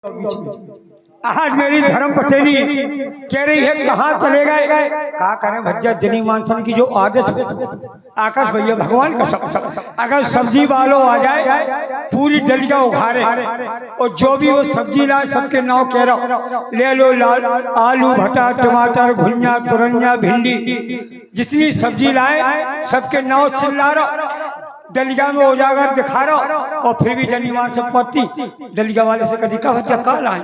आज मेरी धर्म पत्नी कह रही है कहाँ चले गए। कहा करें भज्जा जनी मानसन की जो आदत है आकाश भैया भगवान का सब अगर सब्जी वालों आ जाए पूरी डलिया उघारे और जो भी वो सब्जी लाए सबके नाव कह रहा ले लो लाल आलू भटा टमाटर घुनिया तुरंजा भिंडी जितनी सब्जी लाए सबके नाव चिल्ला रहा डलिया में उजागर दिखा रहा और फिर भी जनीमान से पत्ती डलिया वाले से कभी का बच्चा का लाए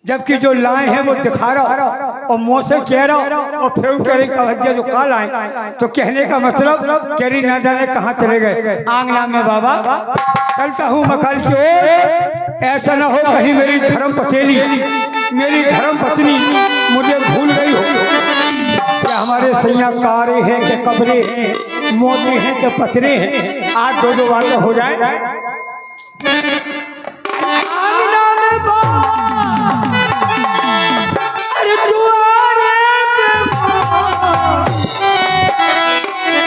जबकि जो लाए हैं वो दिखा रहा और मुँह से कह रहा और फिर कह रही का बच्चा जो का लाए तो कहने का मतलब कह रही ना जाने कहाँ चले गए। आंगना में बाबा चलता हूँ मकान की ओर ऐसा ना हो कहीं मेरी धर्म पतेली मेरी धर्म पत्नी मुझे भूल गई हो क्या हमारे सैया कारे हैं के कब्रे हैं मोती हैं के पतरे हैं आज दो दो बातें हो जाए। आंगना में अरे दुआरे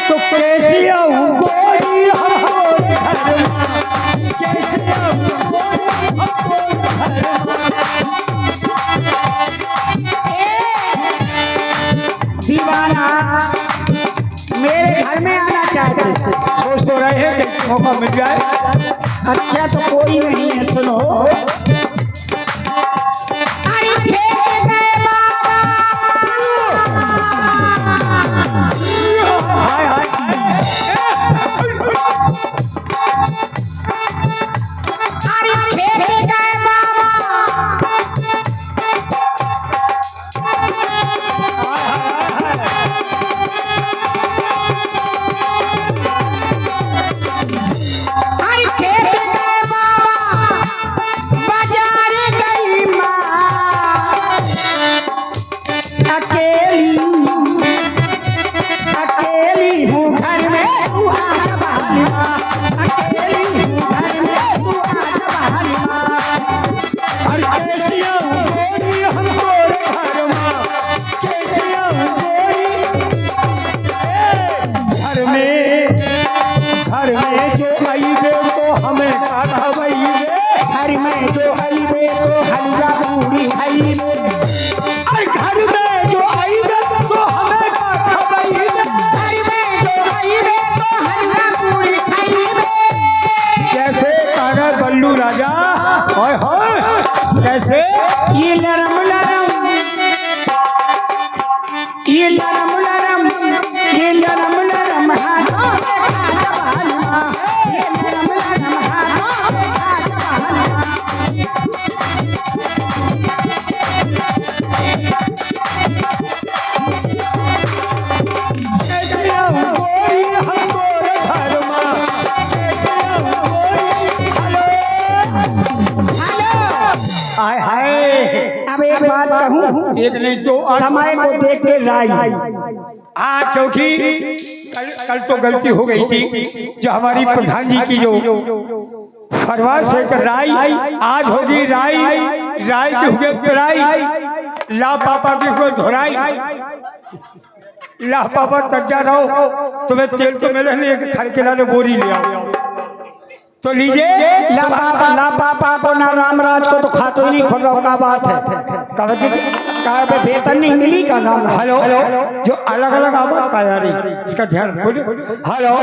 तो कैसी आऊं गोरी हमको घर कैसे आऊं गोरी हमको दीवाना मेरे घर में आना चाहते सोच तो रहे हैं कि मौका मिल जाए। अच्छा तो कोई नहीं है सुनो अरे खेत गए बाबा हाय हाय अरे खेत गए बाबा अरे खेत गए बाबा बाजार गई माँ अकेली अकेली हूँ घर में तू आज बहाली माँ अकेली हूँ घर में तू आज बहाली माँ अरे कैसी आऊं गोरी हमको घर मां कैसी आऊं गोरी घर में जो आई वे तो हमें काटा वही वे घर में जो आई वे तो हलिया पूरी आई वे अरे घर में जो आई वे तो हमें काटा वही वे घर में जो आई वे तो हलिया पूरी खाई वे कैसे कागा बल्लू राजा हाय हाय कैसे ये नरम नरम ये नरम नरम ये नरम नरम हाथों में काट बहाली माँ ये नरम नरम हाथों में काट बहाली माँ कैसी आऊं गोरी हमको घर मां कैसी आऊं गोरी हेलो हाय हाय अब एक बात कहूँ एक नहीं तो समय को देख के राई हाँ क्योंकि कल तो गलती हो गई थी जो हमारी प्रधान जी की जो फरवा से राई आज होगी राई राई की हुए पिराई ला पापा की हुए धुराई ला पापा तक जा रहो तुम्हें तेल तो मिले नहीं एक खर के लाने बोरी ले आओ तो लीजिए ला पापा को ना रामराज को तो खातो ही नहीं खोल रहा का बात है कहा पे वेतन नहीं मिली का नाम हेलो जो अलग अलग आवाज का आ रही इसका ध्यान खोलिए। Hello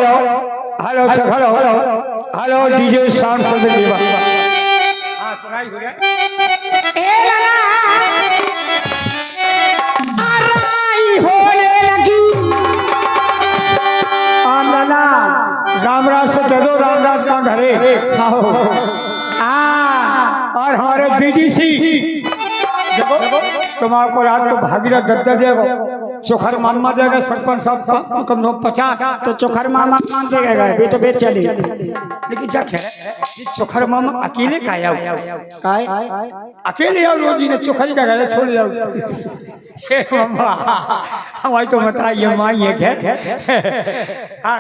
hello sir hello hello DJ sound से देवा हां सुनाई हो गया ए लला आराई होने लगी आंगना रामराज से कह दो रामराज का घर है आओ और हमारे बीडीसी देखो तुम्हारे रात को भागीरथ दद्दा देगा चोखर मामा देगा सरपंच साहब कम 50 तो चोखर मामा मान देगा भी तो बेच चली लेकिन जा खैर चोखर मामा अकेले का आया काय अकेले आओ रोजी ने चोखरी का घर छोड़ जाओ मामा हमारी तो बताइए माँ ये खैर हाँ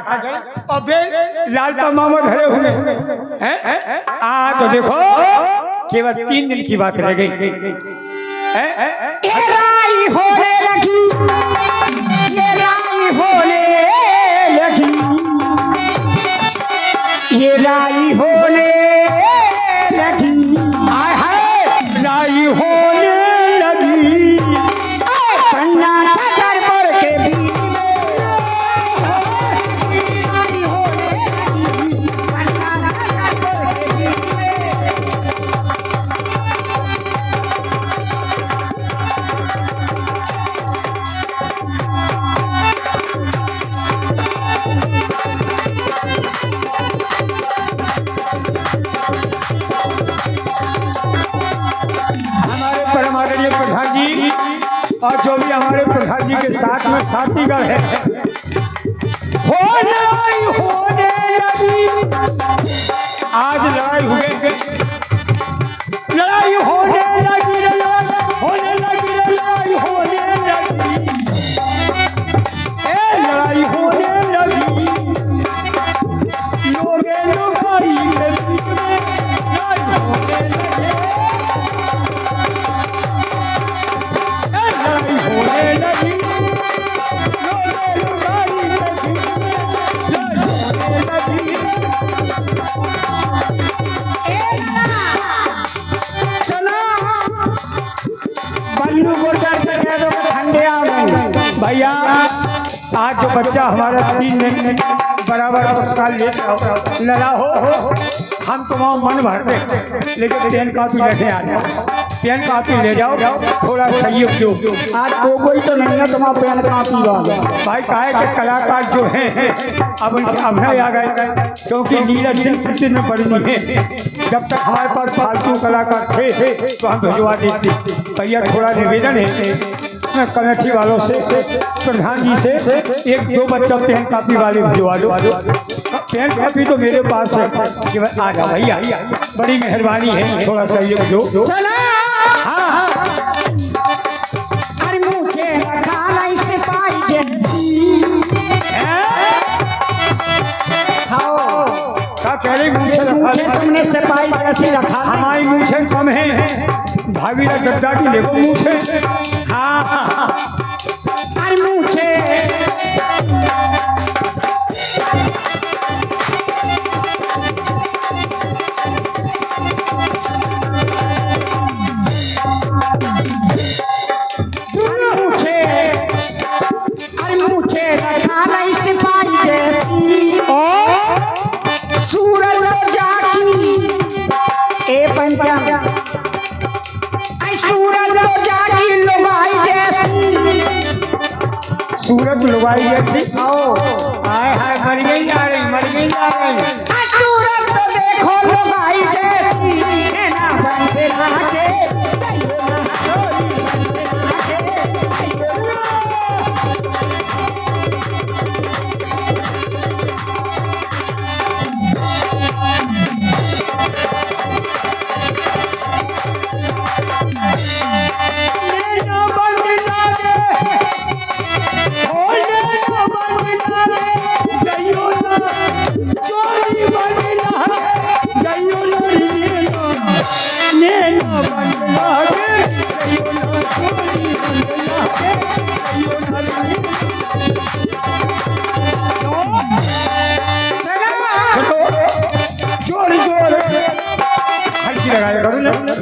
अबे लाल का मामा घरे हुए हैं तो देखो केवल 3 दिन की बात रह गई ये राई होने लगी ये राई होने लगी ये राई होने लगी आय हाय और जो भी हमारे प्रधान जी के साथ में साथीगढ़ है, हो लड़ाई होने लगी, आज लड़ाई हुए, लड़ाई होने लगी, लड़ाई होने लगी, लड़ाई होने लगी, लड़ाई होने लगी, लोगे लुगाई के बीच में लड़ाई होने लगी, लड़ाई होने लगी, लोगे लुगाई के बीच में लड़ाई होने लगी। बल्लू गुर्जर से कह दो ठंडे आ गए भैया। आज जो बच्चा हमारा 3 दिन बराबर पुरस्कार ले लड़ा हो, हम तुम्हारा मन भर दे, लेकिन पेन कापी लेके आ जाओ, पेन कापी ले जाओ, थोड़ा सहयोग दो। आज कोई तो नहीं है तुम्हारा पेन कापी वाला भाई काहे के कलाकार जो हैं अब उनके अभिनय आ गए, क्योंकि नीरज सिंह पृथ्वी में बड़ी है। जब तक हमारे पास फालतू कलाकार थे तो हम भिजवा देते। भैया थोड़ा निवेदन है कमेटी वालों से, प्रधान जी से, 1-2 बच्चा पेन कापी वाले भिजवा दो। पेन कापी तो मेरे पास है कि आ जाओ भैया, बड़ी मेहरबानी है, थोड़ा सहयोग दो। हाँ हाँ, अरे मुझे खाना इससे पाई देती खाओ क्या कह रही मुझे तुमने से पाई जैसी रखा, हमारी मूछें कम है, भागीरथ गद्दा की देखो मूछें। हाँ अरे मुझे रखा इससे पाई देती सूरज तो जागी ए पंचम सूरज तो जागी लुगाई जैसी, सूरज लुगाई जैसी, हाय हाय मर गई जा रही, मर गई जा रही। सूरज तो देखो लुगाई जैसी, ना बन के नाचे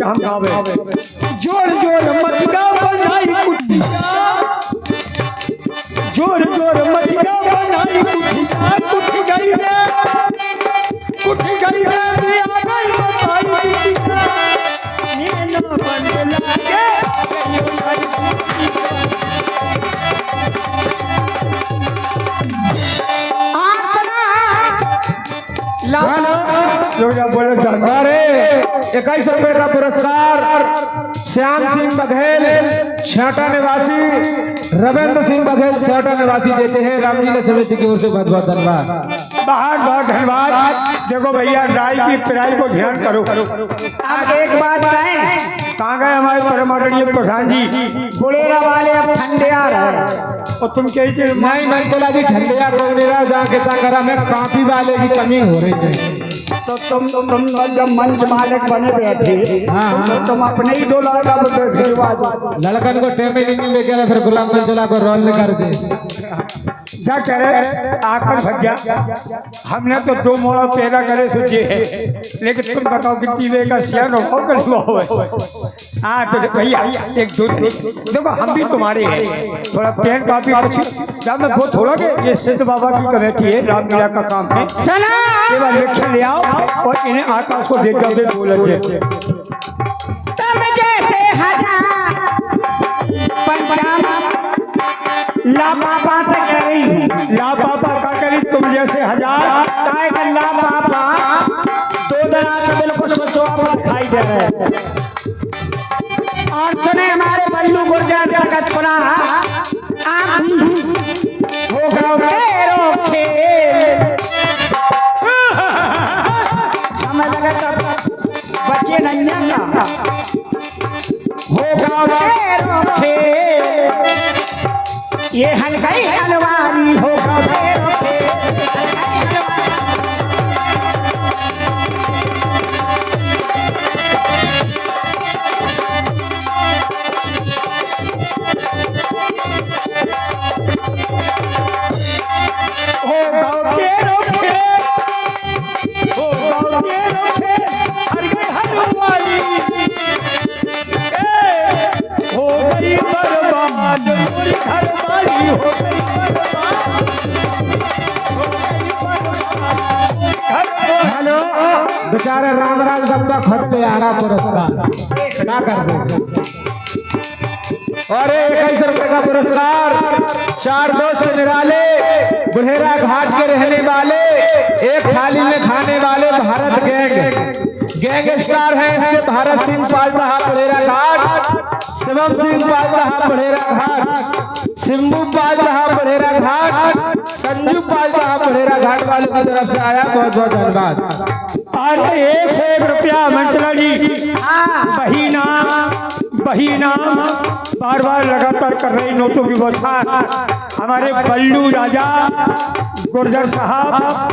हम गावे जोर जोर मचगा बनाई कुटिया, जोर जोर मचगा बनाई कुटिया, कुट गई रे, कुट गई रे, आ गई बताई कुटिया, नीना बन लागे बोलो जानदारे 21 रुपए का पुरस्कार श्याम सिंह बघेल छाटा निवासी, रविंद्र सिंह बघेल छाटा निवासी देते हैं। रामलीला समिति की ओर से बहुत बहुत धन्यवाद, बहुत बहुत धन्यवाद। देखो भैया राय की पिराई को ध्यान करो। अब एक बात कहें, कहाँ गए हमारे परम आदरणीय प्रधान जी? गुड़ेरा वाले अब ठंडे आ रहे, और तुम कह नहीं मन चला जी ठंडिया कोनेरा जाके संगरा में काफी वाले की कमी हो रही थी, तो तुम जब मंच मालिक बने बैठे तो तुम अपने ही 2 लड़का भिजवा दो। लड़कन को टेम नहीं लेके फिर गुलाम मंचला को रोल कर दे। क्या करे आकर भज्जा, हमने तो 2 मोड़ा पैदा करे सोचे है, लेकिन तुम बताओ कितनी वे का सियान और कर हुआ है। हाँ तो भैया 1-2 देखो हम भी तुम्हारे हैं, थोड़ा पेन कापी कुछ जब मैं वो थोड़ा के ये सिद्ध बाबा की कमेटी है, रामलीला का काम है, केवल लिख ले आओ और इन्हें आकाश को देख जाओ बोल ला पापा से करी, ला पापा का करी तुम जैसे 1000 काय का ला पापा 2 दिन बिल्कुल सोचो आप दिखाई दे रहे और सुने हमारे बल्लू गुर्जर सकतपुरा आप भी हो गाँव तेरो खेल हमें लगा तब बच्चे नहीं आता हो गाँव तेरो खेल ये हलकाई हलवारी हो गाँव तेरो खेल हेलो बेचारे रामराज डब्बा खुद ले आ रहा पुरस्कार क्या कर दे। और 21 रुपए का पुरस्कार 4 दोस्त निराले बुढ़ेरा घाट के रहने वाले एक थाली में खाने वाले भारत गैंग स्टार हैं इसके भारत सिंह पाल साहब बुढ़ेरा घाट, शिवम सिंह पाल साहब बुढ़ेरा घाट, सिंबू पाल साहब बुढ़ेरा घाट, संजू पाल साहब बुढ़ेरा घाट वालों की तरफ से आया। बहुत बहुत धन्यवाद। अरे 1 से 1 रुपया मंचला जी बहीना बार बार लगातार कर रही नोटों की व्यवस्था हमारे बल्लू राजा गुर्जर साहब